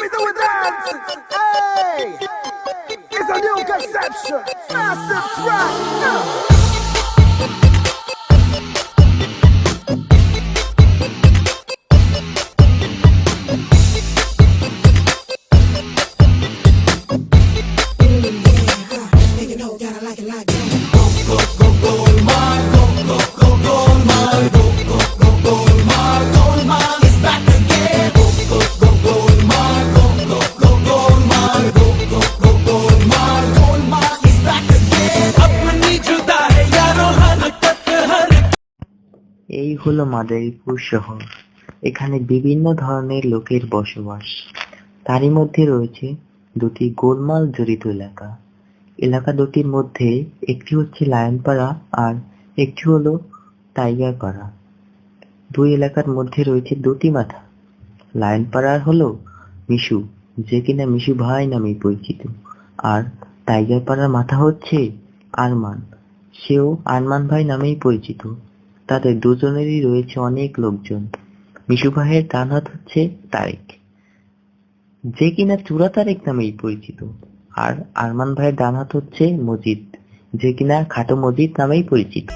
me do it dance. Hey, it's a new conception. Massive track. এই হলো মাদারীপুর শহর। এখানে বিভিন্ন ধরনের লোকের বসবাস। তারই মধ্যে রয়েছে দুটি গোলমাল জড়িত এলাকা। এলাকা দুটির মধ্যে একটি হচ্ছে লায়নপাড়া আর একটি হলো টাইগার পাড়া। দুই এলাকার মধ্যে রয়েছে দুটি মাথা। লায়নপাড়ার হলো মিশু, যে কিনা মিশু ভাই নামে পরিচিত, আর টাইগার পাড়ার মাথা হচ্ছে আরমান, সেও আরমান ভাই নামেই পরিচিত। তাদের দুজনেরই রয়েছে অনেক লোকজন। মিশু ভাইয়ের ডান হাত হচ্ছে তারেক, যে কিনা চূড়া তারেক নামেই পরিচিত, আর আরমান ভাইয়ের ডান হাত হচ্ছে মজিদ, যে কিনা খাটো মজিদ নামেই পরিচিত।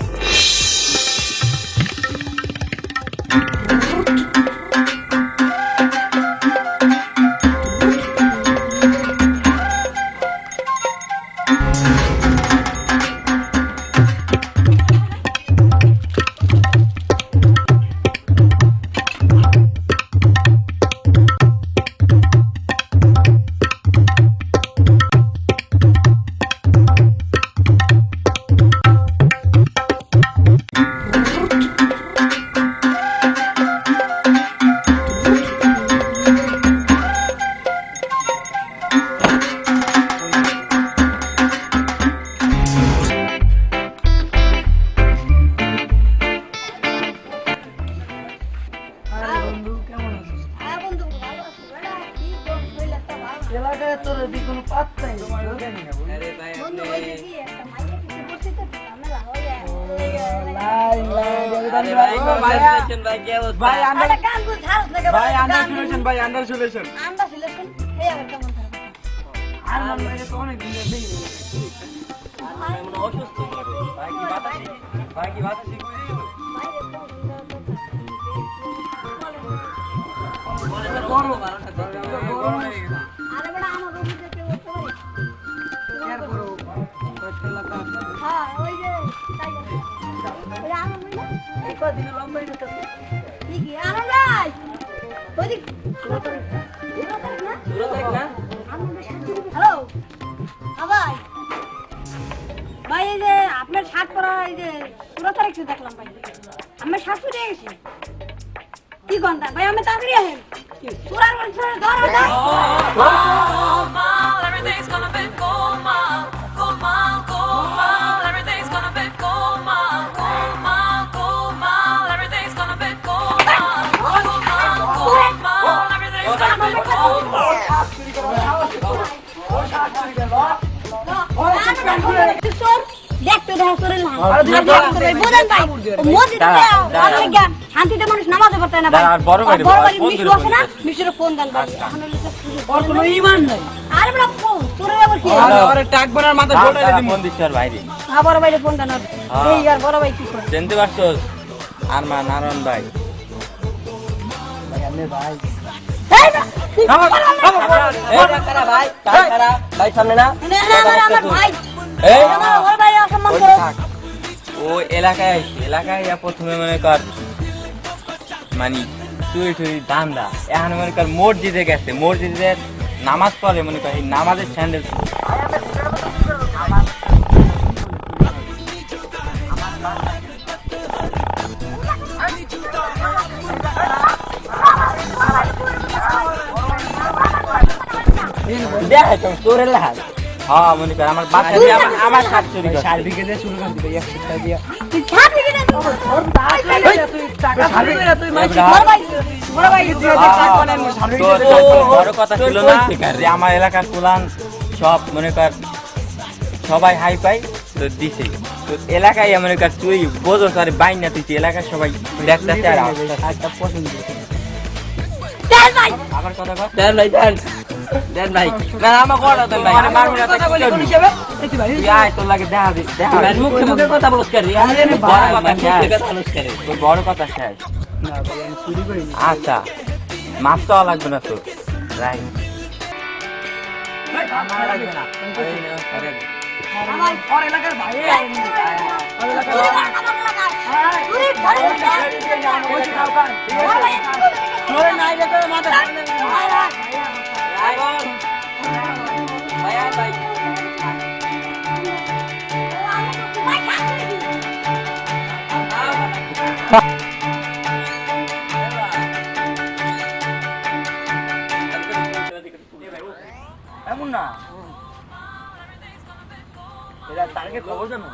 এলাকায় তোর কোনো পাত্তাই ভাই এই যে আপনার শার্ট পরা এই যে 16 তারিখে দেখলাম ভাই আমার শাশুড়ি এসে কি গন্ডা ভাই আমি তাড়াতাড়ি আহেন সুরার বলছে ধর Everything's gonna be goldmine, goldmine, goldmine. Everything's gonna be goldmine, goldmine, goldmine. Everything's gonna be goldmine, goldmine, goldmine. Everything's gonna be goldmine. শান্তিতে মানুষ নামাজে পড়তে না ভাই বড় ভাই মিশু আছে না মিশুর ফোন দেন ভাই ওর কোনো ঈমান নাই আরে বড় ফোন তোরে আবার কি আরে টাক বানার মাথা গোটালে দিই ফোন দিছ আর ভাইরে আবার ভাইরে ফোন দেন এই আর বড় ভাই কি করে জানতে পারছস আরমান নারায়ণ ভাই আমি ভাই এই না এই কারা ভাই কারা ভাই সামনে না আমার ভাই এই আমার বড় ভাই অসম্মান করে ও এলাকায় প্রথমে মনে কর মানে চুরি দান্দা এখন মনে কর মসজিদে গেছে, মসজিদে নামাজ পড়ে মনে কর এই নামাজের স্যান্ডেল দেখাই তো চোরের লাহাজ। হ্যাঁ মনে কর আমার বাচ্চা দিয়ে আমার শার্ট চুরি করে শার্ট দিকে দিয়ে শুরু করে দিবে 100 টাকা দিয়ে তুই ছাড় দিবি না তুই টাকা ছাড়বি না তুই মাইছি বড় ভাই বড় কথা ছিল না যে আমার এলাকার কুলান সব মনে কর সবাই হাই পাই তো দিছে তো এলাকায় মনে কর তুই বোঝো আর বাইন না তুই এলাকার সবাই দেখতেছে আর একটা পছন্দ চল ভাই আবার কথা কর। দেন ভাই দেন ভাই না আমার কথা দেন ভাই, আরে মারবো না তো কথা কি বলি কোন করবি? হিসাবে দেখি ভাই তুই আয়, তোর লাগে দেখা দিস, দেখা ভাই দিস। মুখে মুখে কথা বলছ কেন আরে বড় ভাই কথা মুখে শেষ। কথা বলছ কেন তোর বড় কথা শেষ। না ভাই আমি চুরি করি না আচ্ছা মাছ তো লাগবে না তোর, রাইট ভাই আমার লাগবে না। আরে, ভাই ওর এলাকার ভাই ওর এলাকার চুরি ধরে তোরে নাই দেখো মাথা ভাই, ভাই। এমন না এরা তারকে খবর জানো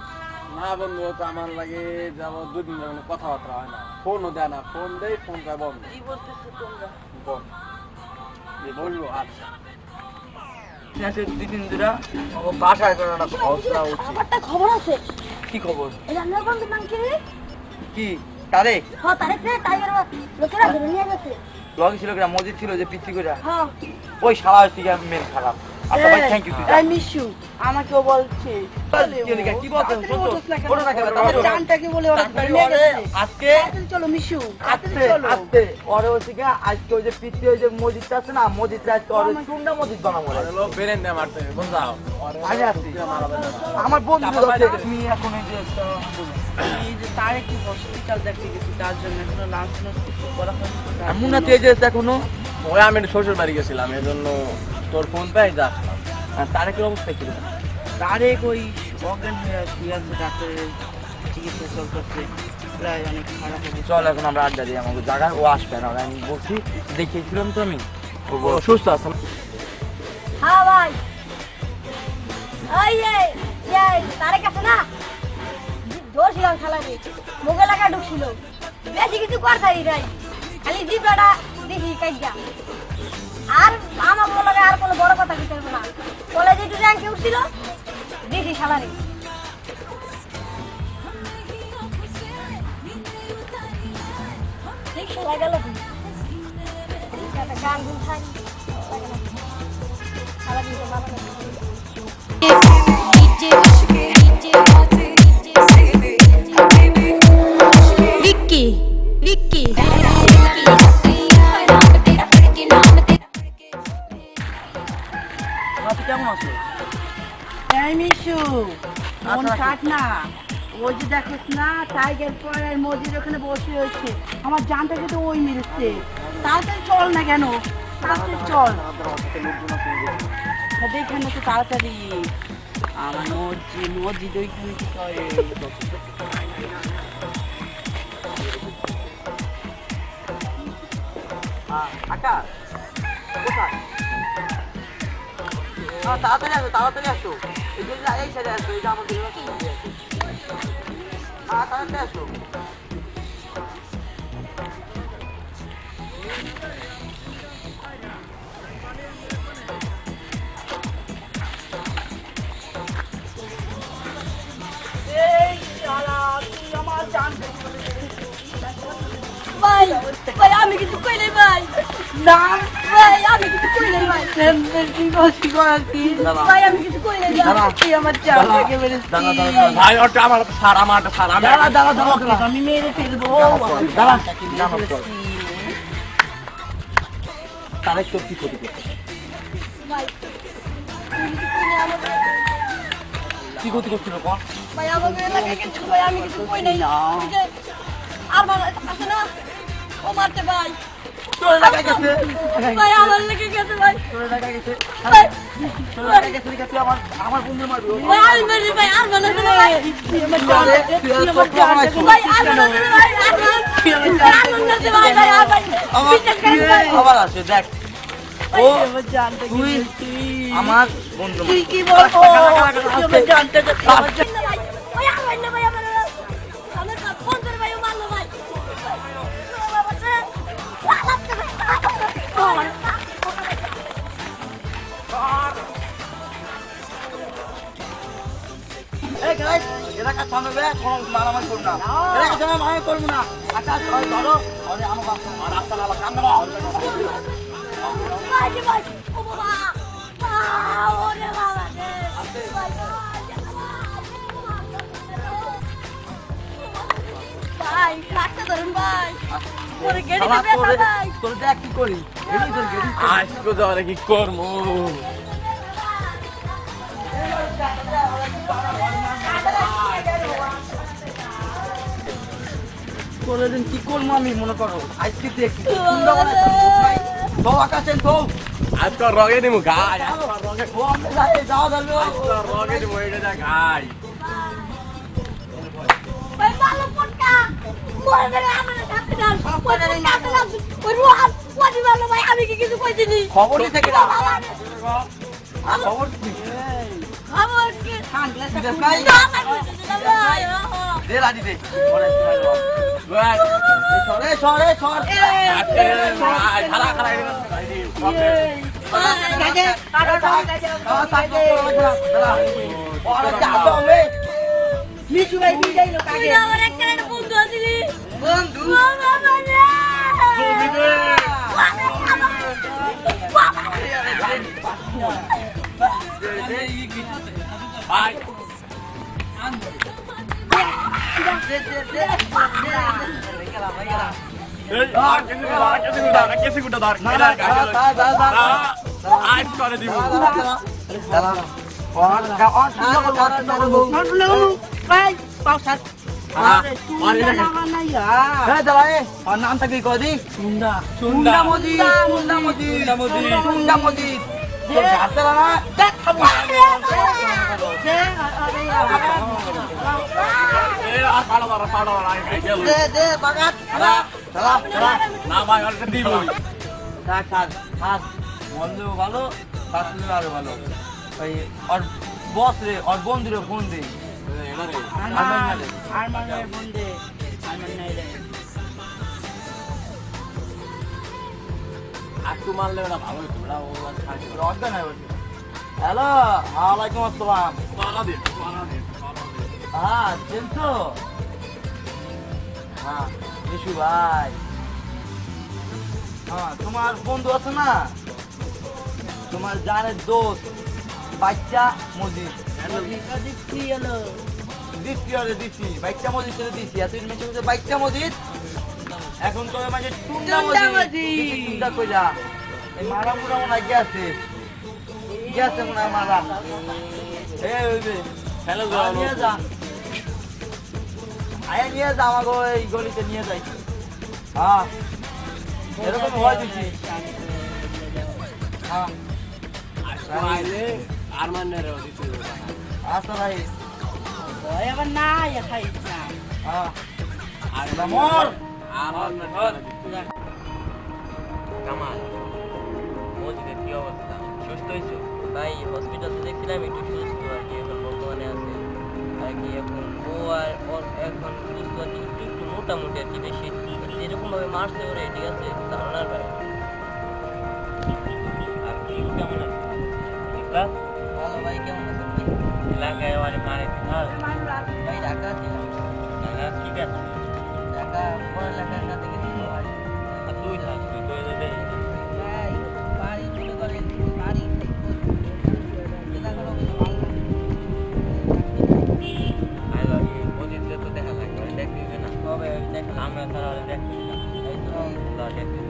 না বন্ধু তো আমার লাগে যাব দুদিন ধরে কোনো কথাবার্তা হয় না, ফোনও দেয় না, ফোন দেয় ফোন দেয় বন্ধ কি বলতেছ তোমরা বন্ধ বলবো। আচ্ছা দুই দিন ধরে ও বাসায় করে একটা খবর দেওয়া উচিত একটা খবর আছে কি খবর এই রান্নার বন্ধু নাকি কি তারেক হ্যাঁ তারিখ রে টাইগার লোকেরা ধরে নিয়ে গেছে লগে ছিল কিনা মসজিদ ছিল যে পিচ্ছি করে হ্যাঁ ওই শালা হচ্ছে মেন খারাপ আচ্ছা ভাই thank you I miss you আমাকেও বলছে কি বলছো কোনো না খেলা জানটাকে বলে ওরা ধরে নিয়ে গেছে আজকে তাড়াতাড়ি চলো মিশু আজকে আজকে ওরে হচ্ছে কি আজকে ওই যে পিচ্ছি ওই যে মসজিদটা আছে না মসজিদটা আজকে ওরে চুন্ডা মসজিদ বানাবো লোক বেরেন দেয় মারতে বুঝাও আমি আসছি আমার বন্ধু আছে তুমি এখন এই যে এই যে তারে কি হসপিটাল দেখতে গেছি তার জন্য এখনো লাঞ্চ কিছু করা হয়নি এমন না তুই যে এখনো ওই আমি শ্বশুর বাড়ি গেছিলাম এজন্য তোর ফোন পাই যা। তারেকের অবস্থা কি তারেক ওই অজ্ঞান হয়ে শুয়ে আছে ডাক্তারের চিকিৎসা চলতেছে প্রায় অনেক খারাপ হবে চল এখন আমরা আড্ডা দিই আমাকে জায়গায় ও আসবে না আমি বলছি দেখিয়েছিলাম তো আমি ও সুস্থ আছে হ্যাঁ ভাই এই তারিখ আছে না ধরছিলাম খেলাতে মোগল এলাকা ঢুকছিল বেশি কিছু করতাই নাই খালি জিপটা দেখি কাইজা আর আমার বলে আর কোনো বড় কথা কি করবো না কলেজে একটু র্যাঙ্কে উঠছিল দেখি খেলারে ঠিক খেলা গেল গান গুন থাক খেলা দিতে ভালো লাগে विक्की विक्की তুই কেমন আছো এই মিশু মন থাক না ওই যে দেখোস না টাইগার পরে মসজিদ ওখানে বসে রয়েছে আমার জানটাকে তো ওই মেরেছে তাড়াতাড়ি চল না কেন তাড়াতাড়ি চল এখানে তো তাড়াতাড়ি আমার মসজিদ ওইখানে কি করে আচ্ছা কোথায় তাড়াতাড়ি আসো এই যে এই সাইডে আসো এই যে আমার দিকে তাড়াতাড়ি আসো এই শালা তুই আমার জান ভাই ভাই আমি কিছু কই নাই ভাই না ভাই আমি কিছু কই নাই ভাই কি বলছি কি ভাই আমি কিছু কই নাই তুই আমার জানটাকে মেরেছিস ভাই ওটা আমার সার আমার সার আমি আমি মেরে ফেলবো তারেক তোর কি ক্ষতি করছে ভাই কি ক্ষতি করছিল কোন ভাই আমাকে এলাকায় কিছু ভাই আমি কিছু কই নাই ওই যে আর মানে আছে না ও মারতে ভাই তোর এলাকায় গেছে ভাই আমার লেগে গেছে ভাই তোর এলাকায় গেছে ভাই তোর এলাকায় গেছে তুই আমার বন্ধু মারবি ভাই আর মেরে ভাই আর মানে ভাই ভাই আর মানে ভাই আর মানে ভাই ভাই আর ভাই বিশ্বাস করেন ভাই আবার আছে দেখ ও তুই আমার বন্ধু তুই কি বলবো তুই আমার জানটাকে ভাই আর ভাই না ভাই আমার আমার ফোন করে ভাই মারলো ভাই এই গাইস এলাকা সামনে বে কোন মারামারি করব না এলাকা সামনে মারামারি করব না আচ্ছা ধরো আরে আমার রাস্তা না কান্না কি ভাই ও বাবা ওরে বাবা রে ভাই কাটতে ধরুন ভাই ওরে গেড়ি দেবে ভাই তোর দেখ কি করি গেড়ি তোর গেড়ি আজকে ধরে কি করবো কোনদিন কি করবো আমি মনে করো আজকে দেখি তো আকাশের তো আজকে রগে দিমু গাই আজকে রগে যাওয়া ধরবে আজকে রগে দিমু এটা যা গাই ভাই ভালো পটকা মোর ধরে আমার কাছে দাও ওই কাছে দাও ওই রোহান ওই ভালো ভাই আমি কি কিছু কইছিনি খবর দিতে গেলাম খবর খবর কি দে রাজি দে সরে সরে সর খালা খালা মিশু ভাই বিদায় লোক তুই আগে আমার একটা বন্ধু আছিলি বন্ধু বাবা রে ভাই কেসে গুটা ধর আজ করে দিব ভাই পাউসার নাম থাকি কদি সুন্দর সুন্দা মজি সুন্দা মজি সুন্দা মজি হাতে না দে দে বাগাত চালা চালা না ভাই আর দিব থাক থাক থাক বন্ধু ভালো শাশুড়ি আরো ভালো ওই ওর বস রে ওর বন্ধু রে ফোন দে আর মানে বন্ধে আমার নাই রে একটু মারলে ওরা ভালো হতো ওরা ওরা খাই হ্যালো ওয়ালাইকুম আসসালাম পাড়া দে হ্যাঁ চিনছো হ্যাঁ বিশু ভাই হ্যাঁ তোমার বন্ধু আছে না তোমার জানের দোস্ত বাচ্চা মজিদ দিচ্ছি আরে দিচ্ছি বাচ্চা মজিদ ছেড়ে দিচ্ছি এতদিন মেসে বলছে বাচ্চা মজিদ এখন তো মানে টুন্ডা মজিদ টুন্ডা কইরা এই মারা মুরা মনে হয় গেছে গেছে মনে হয় মারা হইবে হ্যালো নিয়ে যা আয়া নিয়ে যা আমাকে ওই গলিতে নিয়ে যাই হ্যাঁ এরকম হয় দিচ্ছি হ্যাঁ আইলে আর মানে রে দিতে আচ্ছা ভাই এবার না খাইছ না হ্যাঁ আর মর আর কামাল মসজিদের কি অবস্থা সুস্থ হয়েছো? তাই হসপিটালে দেখছিলাম একটু সুস্থ আর কি এখন বর্তমানে আছে আর কি এখন ও আর ওর এখন সুস্থ আছে একটু একটু মোটামুটি আর কি বেশি যেরকম ভাবে মারছে ওরে ঠিক আছে ধারণার বাইরে আর কি কেমন আছে ঠিকঠাক ভালো ভাই কেমন আছে এলাকায় মানে মারে ভাই ঢাকা ছিলাম ঢাকা ঠিক আছে ঢাকা পড়ালেখার সাথে কিছু হয় আর তুই থাক তুই তো এদের ভাই বাড়ি চলে করে বাড়ি এটা কোনো আইলো এই মসজিদে তো দেখা লাগবে দেখবি না তবে দেখলাম আমরা তাহলে দেখবি না এই তো দেখবি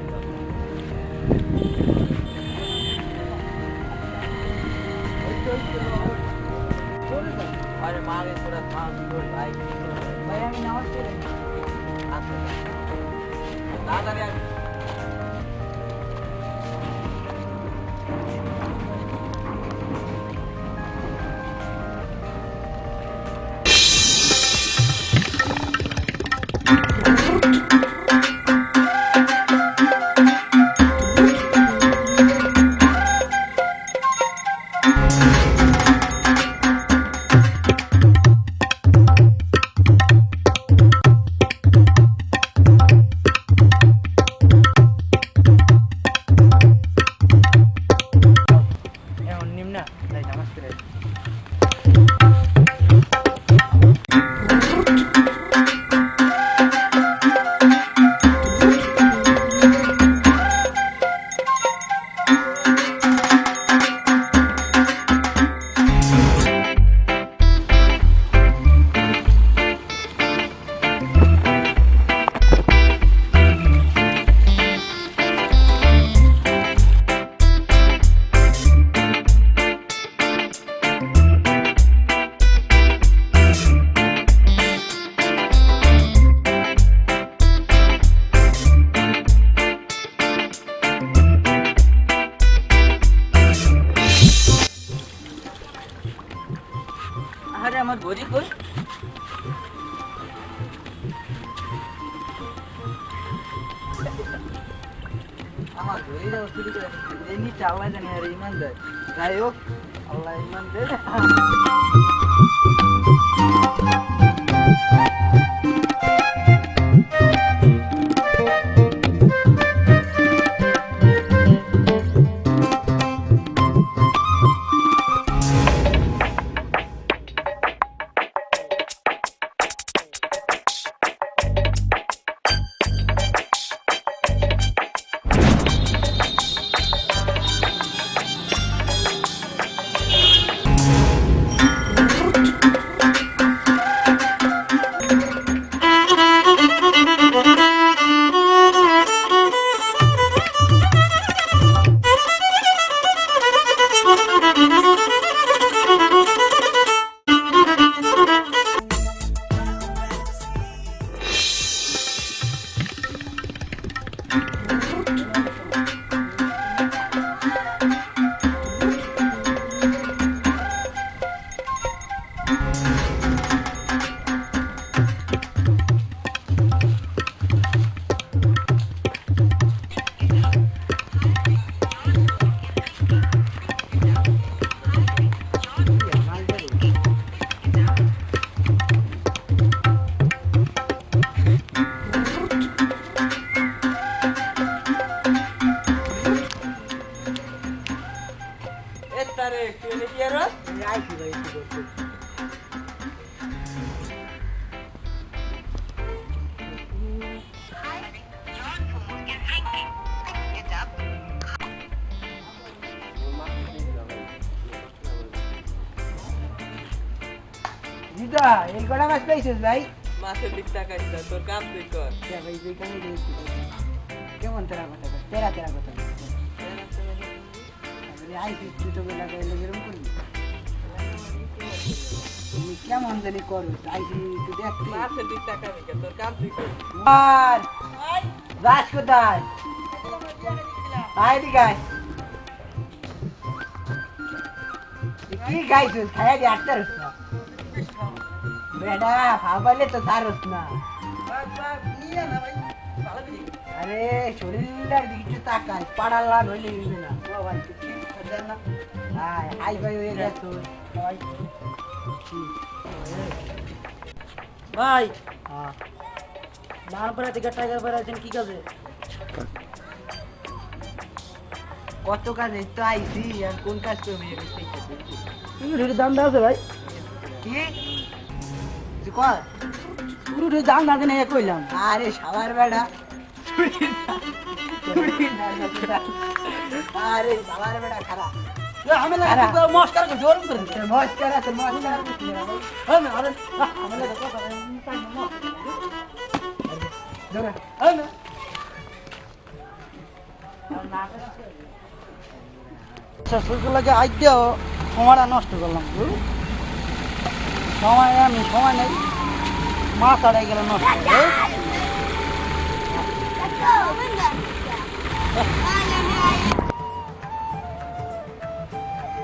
আরে মারে পুরো খাস কই ভাই ভাই আমি নামাজ পড়ে আচ্ছা তাড়াতাড়ি আয় আমার গরিব কই আমার গরিব শুরু করে এমনিটা আল্লাহ জানে আর ইমান দেয় যাই হোক আল্লাহ ইমান দেয় তারে তুই কি আর আইছি ভাই কি করছিস দিদা এই কটা মাছ পাইছিস ভাই মাছের দিক তাকাইছ তোর কাম তুই কর ভাই যে কামে দিয়েছি কেমন তেরা কথা তেরা তেরা কথা আইসি তুই তো বেলা গেলে এরকম করবি তুমি কেমন জানি করো আইসি তুই দেখতে মাছের দিক তাকাবি তোর কাম তুই কর আর রাজ কোথায় আইডি গাই কি গাইছিস খাই দি আটটা রস বেডা ভাবালে তো সারস না আরে শরীরটার দিকে একটু তাকাই পাড়ার লাল হইলে হইবে না বাবা হাই ফাই হয়ে গেছো ভাই মানপাড়া থেকে টাইগার পাড়া আছেন কি কাজে কত কাজ এই তো আইসি আর কোন কাজ করবি তুমি দাম দাও ভাই কি তুই কর পুরো দাম না দেনে কইলাম আরে শালার বেড়া আরে শালার বেড়া খারাপ হামেলা তো মস্কার করে জোর করে মস্কার আছে মস্কার হ্যাঁ আরে আমাদের কথা ধরে শ্বশুরগুলোকে আজ দিয়েও সময়টা নষ্ট করলাম সময় আমি সময় নেই মাছ আড়াই গেল নষ্ট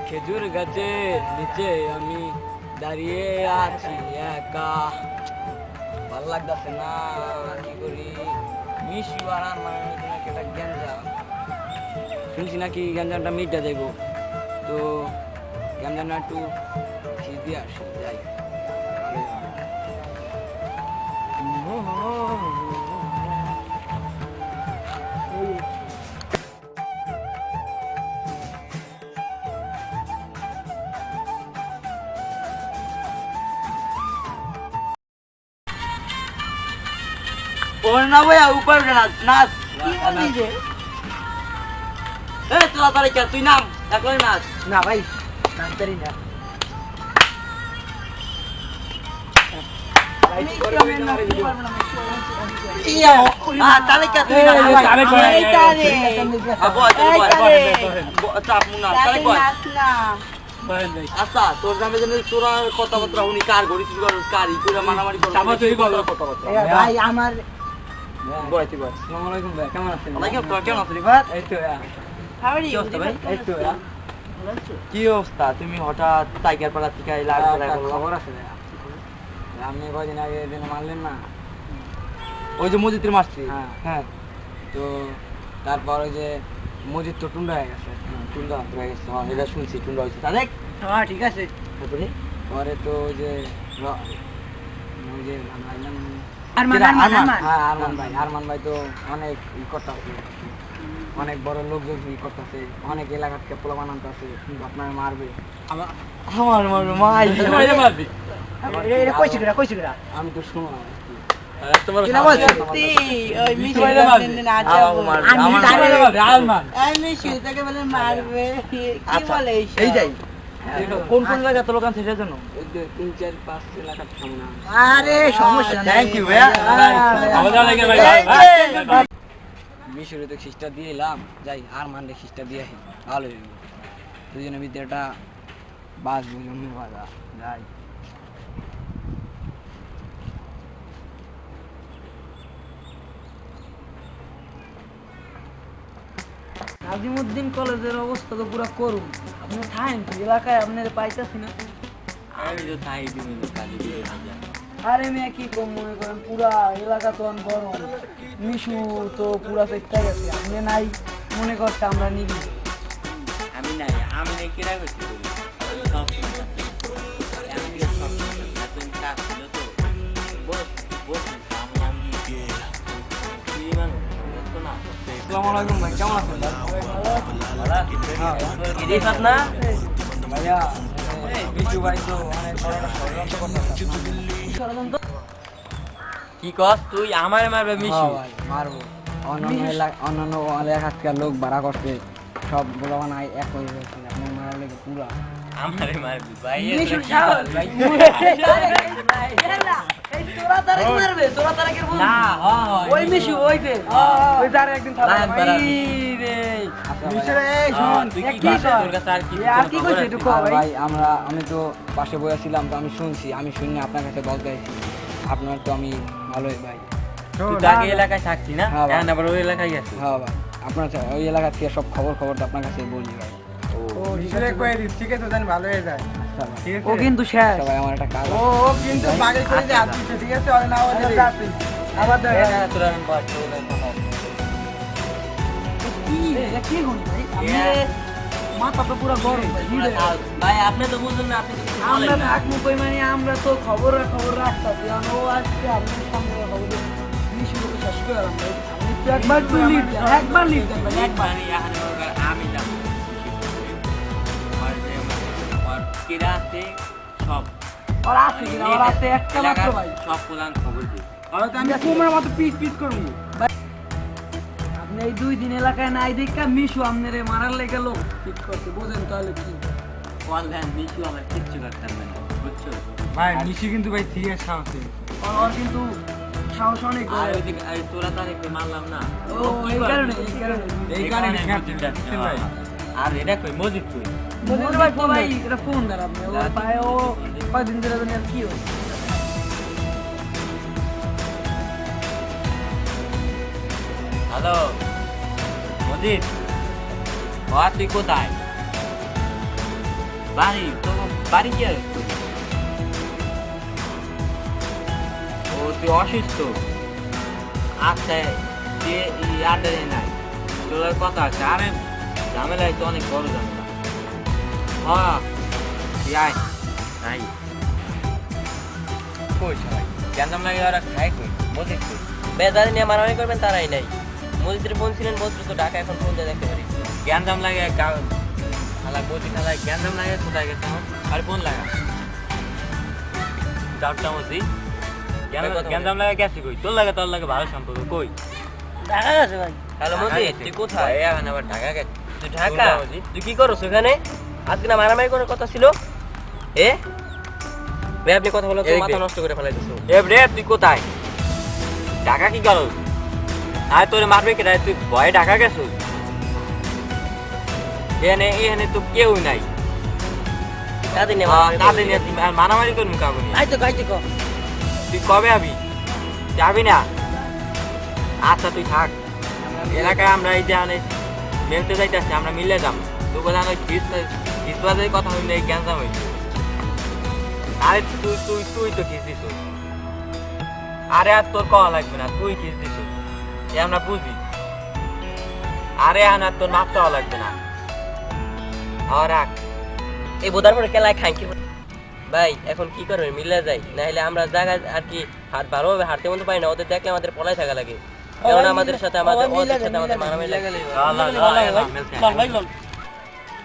খেজুর গাছের নিচে আমি দাঁড়িয়ে আছি একা ভাল লাগতেছে না কি করি মিশি বাড়ান মানে নাকি একটা গ্যাঞ্জা শুনছি নাকি গ্যাঞ্জামটা মিটটা দেব তো গ্যাঞ্জামটা একটু সিদ্ধি আসি যাই ওর না ভাইয়া উপর নাচ নাচ এ তোরা তারে কে তুই নাম একলাই নাচ না ভাই নাচতারি না তাহলে কে তুই আচ্ছা তোর নামে যেন তোরা কথাবার্তা উনি কার ঘড়ি চুরি করো কার ই করে মারামারি করো কথাবার্তা ভাই আমার আসসালামু আলাইকুম ভাই কেমন আছেন কেমন আছেন ভাই এই তো কি অবস্থা ভাই এই তো কি অবস্থা তুমি হঠাৎ টাইগার পাড়া থেকে খবর আছে আপনি কয়দিন আগে এদিন মারলেন না, ওই যে মসজিদের মারছি। হ্যাঁ, তো তারপর ওই যে মসজিদ তো টুন্ডা হয়ে গেছে, টুন্ডা হয়ে গেছে, এটা শুনছি টুন্ডা হয়েছে তাদের। হ্যাঁ ঠিক আছে। তারপরে পরে তো ওই যে ওই যে আরমান ভাই তো অনেক ই করতেছে, অনেক বড় লোকজন ই করতেছে, অনেক এলাকা থেকে পোলা বানাতে আছে, আপনার মারবে। আমার মারবে এটা কইছে কিরা আমি তো শুনলাম। সত্যি ওই মিশু না যাবো আমি মিশু তাকে বলে মারবে কি বলে এই যাই কোন কোন জায়গা তো লোকান সেটার জন্য 3-4-5 এলাকার সামনে। আরে সমস্যা নাই। থ্যাংক ইউ ভাইয়া। মিশরে তো খিস্টা দিয়ে এলাম, যাই আর মানলে খিস্টা দিয়ে আসি, ভালো হইব। দুজনের ভিতরে একটা বাস জমির বাজা যাই। নাজিমউদ্দিন কলেজের অবস্থা তো পুরো করুন। আপনি থাকেন এলাকায় আপনার পাইতেছি না। আমি তো তাই দিন কাজে দিয়ে যাই। আরে মেয়ে কি কম মনে করেন, পুরা এলাকা তো গরম, মিশু তো পুরা চেষ্টা গেছে, আপনি নাই মনে করতে আমরা নিবি। আমি নাই, আমি নাই কিরা করছি বলি। সব আমি সব তুমি কাজ ছিল তো বস বস আমি তুই মানুষ তো না। আসসালামু আলাইকুম ভাই, কেমন আছেন ভাই? না ভাইয়া মিশু ভাই তো অনেক বড় একটা ষড়যন্ত্র করতেছে। ষড়যন্ত্র কি কস তুই আমারে মারবে মিশু? ভাই মারবো, অন্যান্য এলাকা থেকে লোক ভাড়া করতে সব গুলো নাই এক হয়ে গেছে, আপনার মারা লেগে পুরা আমারে মারবি ভাই? মিশু সাহস ভাই এই তোরা তারে মারবে, তোরা তারে কি বল না ওই মিশু ওই যে ওই যারে একদিন থালা রে মিশু রে শুন তুই কি কি কর তোর কাছে আর কি আর কি কইছিস একটু কও ভাই। ভাই আমি তো পাশে বসেছিলাম, তো আমি শুনছি, আমি শুনে আপনার কাছে বলতে আইছি। আপনার তো আমি ভালোই ভাই। তুই তো আগে এলাকায় থাকছি না, হ্যাঁ ভাই। এখন আবার ওই এলাকায় গেছিস। হ্যাঁ ভাই, আপনার ওই এলাকা থেকে সব খবর তো আপনার কাছে বলি ভাই। ঠিক আছে জানি ভালো হয়ে যায়। আচ্ছা ভাই, ও কিন্তু শেষ আচ্ছা ভাই, আমার একটা কাজ ও আছে। কিন্তু পাগল করে যে হাত দিচ্ছে, ঠিক আছে অরে না হলে আবার এই না, তোরা আমি বল, তোরা কথা। কি গুণ ভাই আপনি মাথা তো পুরো গরম ভাই তোরা খাও। ভাই আপনি তো বুঝুন না, আপনি তো কিছু আমরা বলেন না। থাকবো কই মানে আমরা তো খবর রাখতাছি, ও আজকে আপনার সামনে খবর মিশু লোকে শেষ করে আলাম ভাই। আপনি তো একবার তুই লিড দেন, একবার লিড দেন ভাই, একবার। একবারই এখন ওর আমি যাবো। আর যে আর কিরা আছে সব আর আছে কিনা আর আছে একটা মাত্র এলাকার ভাই। সব প্রধান খবর দিই। আর তো আমি কুমড়ার মতো পিস করব। আপনি এই 2 দিন এলাকায় নাই দেখা মিশু আপনারে মারার লেগে লোক ঠিক করতে, বুঝেন তাহলে কি অনলাইন মিশু আমার কিচ্ছু করতাম না, বুঝছো? ভাই নিশি কিন্তু ভাই ঠিক আছে সাহসী। ওর কিন্তু সাহস অনেক আর বড়। ওইদিকে আর তোরা তারিখে মারলাম না। ও এই কারণে এই কারণে বুঝছেন ভাই। আর এটা কই মজিদ কই? মজিদ ভাই ফোন ভাই এটা ফোন দেন আপনি, ও ভাই ও কয়দিন ধরে জানি আর কি হয়। হ্যালো মজিদ, তুই কোথায়? বাড়ি তো বাড়ি কি? ও তুই অসুস্থ? আচ্ছা ইয়াতে নাই, তোর কথা আছে। আরে ঝামেলায় তো অনেক বড় ঝামেলা। হ্যাঁ তুই আয় নাই কই সবাই গ্যাঞ্জাম লাগে, ওরা খায় কই? মজিদ কই? বেদারি নিয়ে মারামারি করবেন তারাই নাই। মসজিদের ফোন ছিলেন বলছিল তো ঢাকা, এখন ফোন দিয়ে দেখতে পারি। গ্যাঞ্জাম লাগে খালা মজিদ খালায় গ্যাঞ্জাম লাগে, কোথায় গেছে আমার? আর ফোন লাগা ডাউটটা মজিদ গ্যাঞ্জাম লাগে গেছে কই? তোর লাগে ভালো সম্পর্ক কই? ঢাকা গেছে ভাই। হ্যালো মসজিদ, তুই কোথায়? এখন আবার ঢাকা গেছে। তুই ঢাকা? তুই কি করছ এখানে? আজকে না মারামারি করার কথা ছিল? এ ভাই আপনি কথা বলো তো, মাথা নষ্ট করে ফেলাইতেছো। এ রে তুই কোথায়? ঢাকা কি করো? আর তোরে মারবে কে? তুই ভয়ে ঢাকা গেছো? এখানে তো কেউ নাই। কাদের নিয়ে কাদের নিয়ে তুই মারামারি করবি কাগজ নিয়ে? আইতো গাইতে কো। তুই কবে আবি? যাবি না? আচ্ছা তুই থাক, এলাকায় আমরা এই যে মেলতে যাইতেছি, আমরা মিলে যাম। তো বলে ফিস বাজারের কথা হইলে গ্যাঞ্জাম হইছে। আরে তুই তুই তুই তো কিস দিস। আরে আর তোর কওয়া লাগবে না, তুই কিস দিস, এ আমরা বুঝি। আরে আর তোর মাপ চাওয়া লাগবে না। আর রাখ এই বোধার পরে খেলায় খাই কি ভাই, এখন কি করবে? মিলে যাই, না হলে আমরা জায়গায় আর কি হাট ভালোভাবে হাঁটতে মতো পাই না। ওদের দেখলে আমাদের পলাই থাকা লাগে, কারণ আমাদের সাথে ওদের সাথে আমাদের মারামারি লাগে।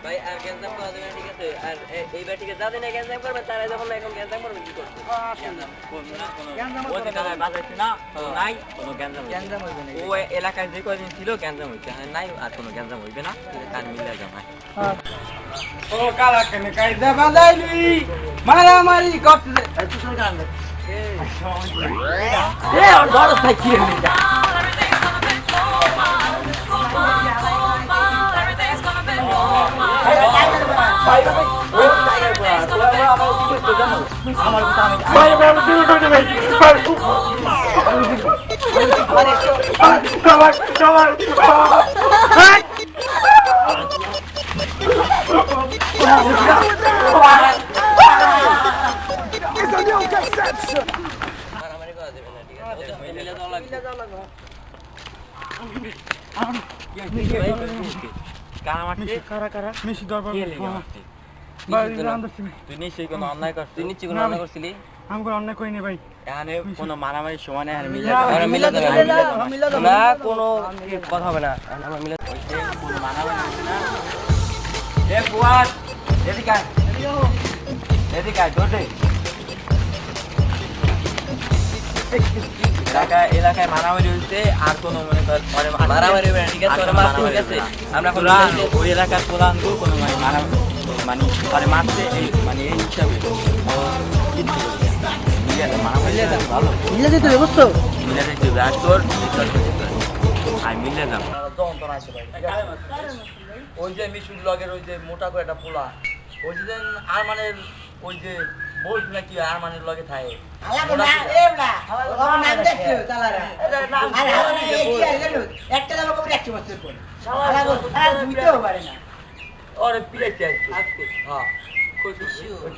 ভাই আর গ্যাঞ্জাম করা যাবে না, ঠিক আছে? আর এই ব্যাটিকে যাদের না গ্যাঞ্জাম করবে তারা যখন এখন গ্যাঞ্জাম করবে কি করবে? ও এলাকায় যে কদিন ছিল গ্যাঞ্জাম হইছে, নাই আর কোনো গ্যাঞ্জাম হইবে না। কান মিলে যাও। ও কালা কেন কায়দা বাঁধাইলি মারামারি করতে ওর বড় ভাই কি হলো? Everything's gonna be normal. It's a new conception. মারামারি করা যাবে না, ঠিক আছে? ওদের সাথে মিলে যাওয়া লাগবে। তুই নিশ্চয়ই কোনো অন্যায় করছিস? তুই নিশ্চয়ই কোনো অন্যায় করছিলি? এখানে কোনো মারামারির সময় নেই, আর মিলে আমরা মিলে যাবে না, কোনো কথা হবে না। আমরা মিলে কোনো মারামারি হচ্ছে না। এ ফুয়াদ, এদিকে আয়। এদিকে আয়, ধর দে। এলাকায় মারামারি হচ্ছে, আর কোনো মনে কর মারামারি হবে না, ঠিক আছে? ওরা মারতে ঠিক আছে, আমরা এখন ওই এলাকার প্রধান কোনো মারামারি মানে পরে মারছে এই মানে এই হিসাবে ভালো মিলে যেতে হবে, বুঝছো? মিলে যেতে হবে। আর তোর আর মিলে যাবো। যন্ত্রণা আছে ভাই, ঠিক আছে? ওই যে মিশুর লগের ওই যে মোটা করে একটা পোলা, ওই যে আর মানে ওই যে বলছ না কি আর মানে লগে থাকে ওরে পিড়াইতে আসছে। হ্যাঁ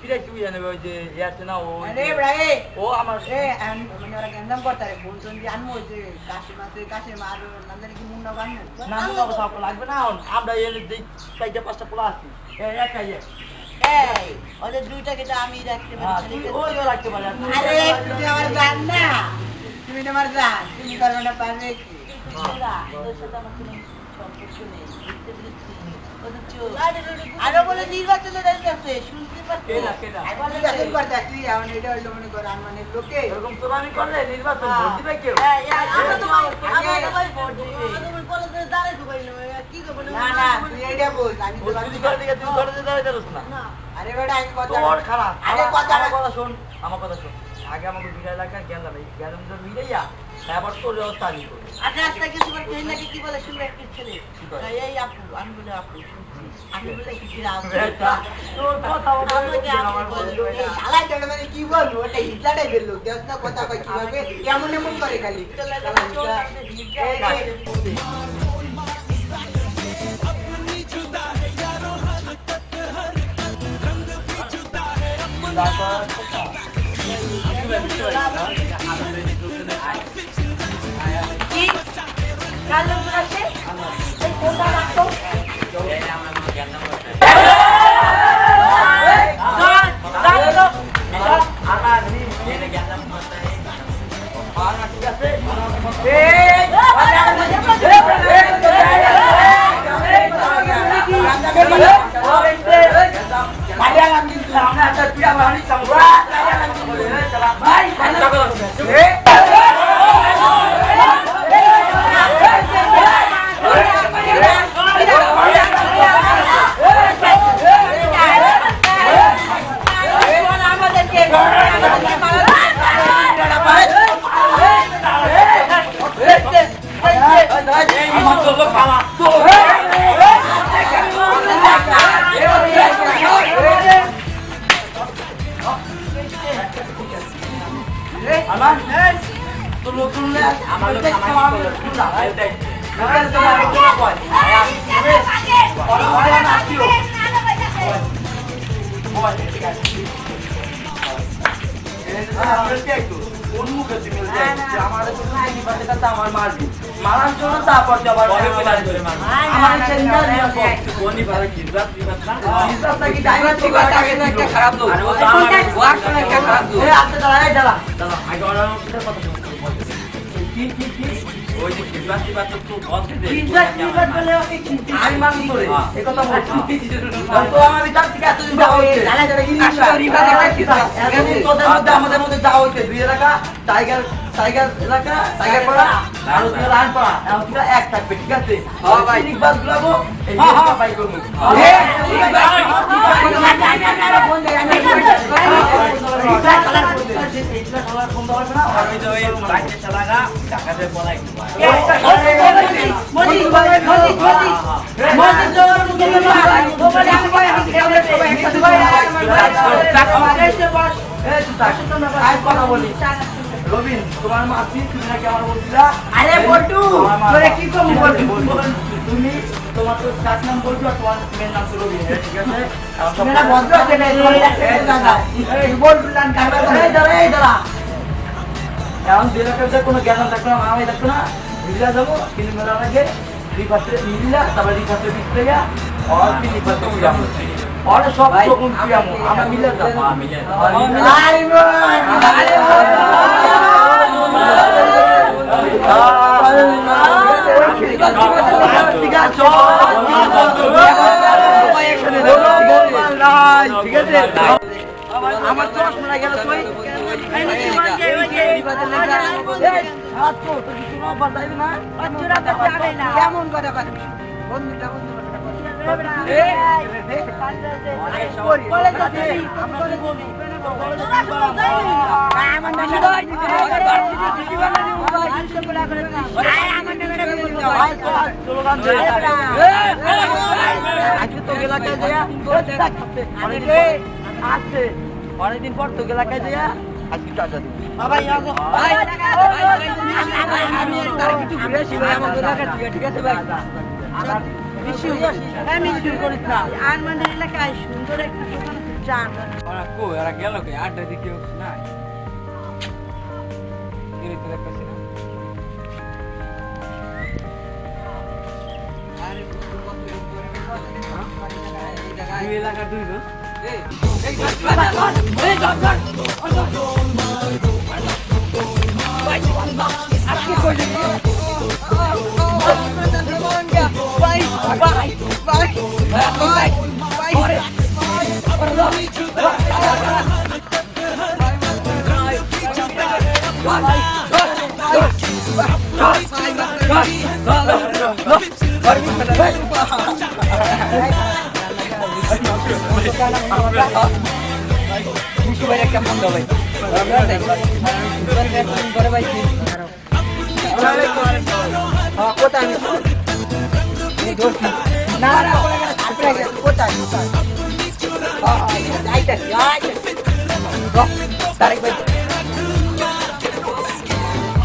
পিড়াইতে বুঝে নেবে ওই যে আছে না ও আমার লাগবে না। আমরা এনে চারটা পাঁচটা পোলা আছি একাই ওদের দুইটা কিন্তু আমি রাখতে পারি। ওইও রাখতে পারে। আরে তুমি আমার জান না, তুমি আমার জান, তুমি করবে না পারবে কি? তোর সাথে আমার কোনো সম্পর্ক নেই, বুঝতে পেরেছি? আরো বলে নির্বাচনে দাঁড়িয়েছে, শুনতে পাচ্ছি। নির্বাচন করতে আসছি, এখন এটা হইলো মনে করো আনমানের লোকে। এরকম তোরানি করলে নির্বাচন ভোট দিবে কেউ? না না, তুই এইটা বল, আমি তো তুই করে দিকে তুই করে দিতে দাঁড়াইছিস না। আরে বেটা আমি কথা তোর খারাপ। আরে আমার কথা শোন, আমার কথা শোন। আগে আমাকে বিড়া এলাকা গেলাম, এই গেলাম তো বিড়াইয়া এবার তোর ব্যবস্থা আমি করি। আচ্ছা আচ্ছা, কিছু করে কেন নাকি কি বলে শুনবে একটা ছেলে, এই আপু, আমি বলে আপু, আমি বলে কি তোর কথা আমার শালাই জন্য মানে কি বলবো, ওটা হিজলা টাইপের লোক, দেখ না কথা কয় কিভাবে এমন এমন করে খালি। কি কাল লোক আছে এই কোনটা রাখতো কোন মুখে তুই মিল যায় আমাদের তো নাইনি বাতে কথা আমার মারবি মারার জন্য তারপর আবার আমার চেঞ্জার নিয়ে কোনি ভালো কি জাত না কি ড্রাইভার ঠিক আছে আগে তো একটা খারাপ লোক আরে ও তো আমার ওয়াক করে একটা খারাপ লোক এই আপনি দাঁড়া আগে ওরা কথা কি ওই যে কিবাতি বাত তো বলতে দে কিবাত বলে ওকে আমি মান করে এই কথা বলছি তো আমি তার থেকে এতদিন যাও হইছে দাঁড়া ইংলিশ রিভার একটা কি তোদের মধ্যে আমাদের মধ্যে যাও হইছে দুই এলাকা টাইগার এলাকা টাইগার পাড়া আর ওদিকে লাইন পাড়া আমরা এক থাকবে ঠিক আছে হ্যাঁ ভাই ঠিক বাদ গুলাবো এই ভাই করব রবিন তোমার মাসি তুমি নাকি আমার বলছিলা আরে বটু তোরে কি কম তুমি তোমার তো চার নাম বলছো আর তোমার মেয়ের নাম তো রবিন ঠিক আছে তোমরা ভদ্র আছে এই বললাম এই দাঁড়া এখন দুই লাখের কোনো জ্ঞান থাকবে না আমি থাকবো না মিলা যাবো তিন মেলা আগে রিপাসে মিলা তারপর রিপাসে বিক্রে যা और भी রিপাসে পিয়াম और সব রকম পিয়াম আমরা মিলে যাবো মিলে ঠিক আছে আমার দশ মিনিট গেল তুই কেমন কথা বন্ধুটা অনেকদিন পর তো এলাকায় দেয়া আজকে টাকা দিব ঠিক আছে ভাই এলাকায় সুন্দর একটা দোকান চান ওরা গেল কে আড্ডা দিকে না এলাকা দুই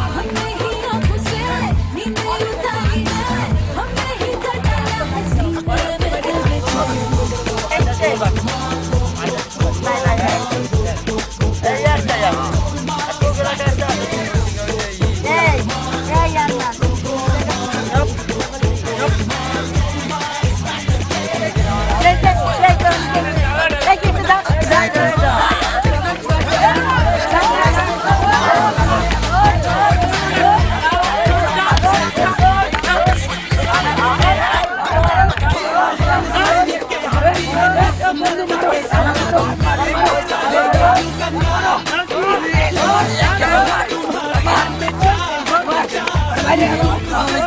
हमने ही आंखों से नींद उतारी है हमने ही कटाया हंसी पर मेरे दिल में अरे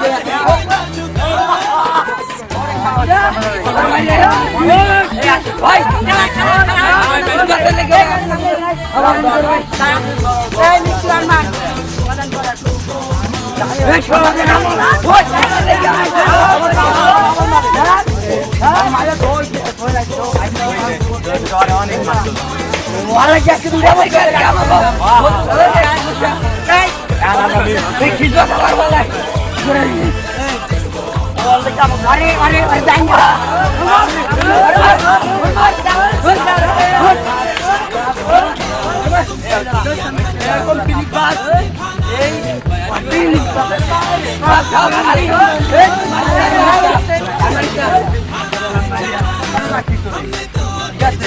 রাখি তোরে, ঠিক আছে?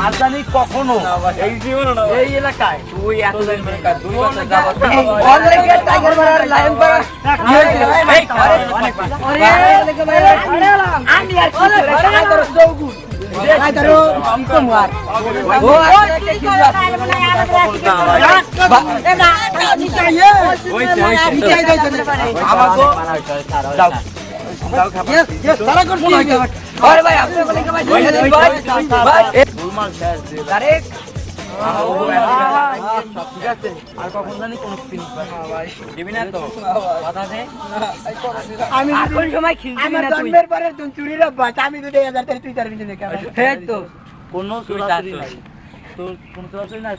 আর জানি কখনো এই জীবনে না এই এলাকায় তুই এতদিন মনে কর 2 বছর যাবত অলরেডি টাইগার মারার লাইন পার আমি আর কি করে দৌগুন ভাই ধরো আমকো মার ও আজকে কি আমাগো যাও যাও খাবার তারা করছ না আরে ভাই আপনি বলে কি ভাই ভাই গোলমাল শেষ ডাইরেক্ট ঠিক আছে আর কখন জানি কোন স্পিন ভাই দিবি না তো কথা দে আমি কোন সময় খিলছি না তুই জন্মের পরে তুই চুরির বাট আমি 2000 টাকা তুই তার দিনে কেন এই তো কোন চুরি নাই তো কোন চুরি নাই